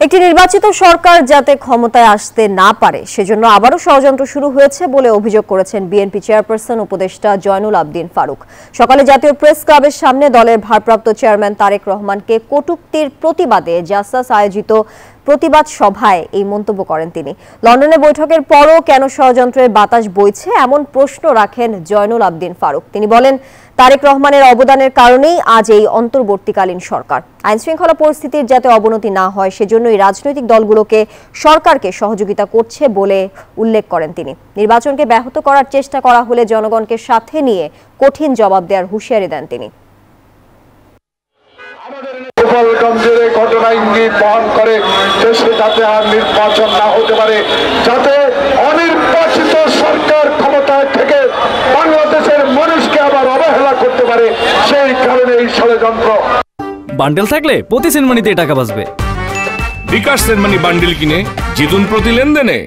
একটি নির্বাচিত সরকার যাতে ক্ষমতায় আসতে না পারে সেজন্য আবারও ষড়যন্ত্র শুরু হয়েছে বলে অভিযোগ করেছেন বিএনপি চেয়ারপারসন উপদেষ্টা জয়নুল আবদিন ফারুক। সকালে জাতীয় প্রেস ক্লাবের সামনে দলের ভারপ্রাপ্ত চেয়ারম্যান তারেক রহমানকে কটূক্তির প্রতিবাদে জাসাস আয়োজিত প্রতিবাদ সভায় এই মন্তব্য করেন তিনি। লন্ডনে বৈঠকের পরও কেন ষড়যন্ত্রের বাতাস বইছে এমন প্রশ্ন রাখেন জয়নুল আবদিন ফারুক। তিনি বলেন, তারেক রহমানের অবদানের কারণেই আজ এই অন্তর্বর্তীকালীন সরকার। আইনশৃঙ্খলা পরিস্থিতির যাতে অবনতি না হয় সেজন্যই রাজনৈতিক দলগুলোকে সরকারকে সহযোগিতা করছে বলে উল্লেখ করেন তিনি। নির্বাচনকে ব্যাহত করার চেষ্টা করা হলে জনগণকে সাথে নিয়ে কঠিন জবাব দেওয়ার হুঁশিয়ারি দেন তিনি। গোপালগঞ্জের ঘটনা ইঙ্গিত বহন করে দেশে যাতে আর নির্বাচন না হতে পারে, যাতে অনির্বাচিত সরকার ক্ষমতায় থেকে বাংলাদেশের মানুষকে আবার অবহেলা করতে পারে, সেই কারণে এই ষড়যন্ত্র। বান্ডেল থাকলে প্রতি সেনমানিতে টাকা বাঁচবে। বিকাশ সেনমানি বান্ডেল কিনে জিতুন প্রতি লেনদেনে।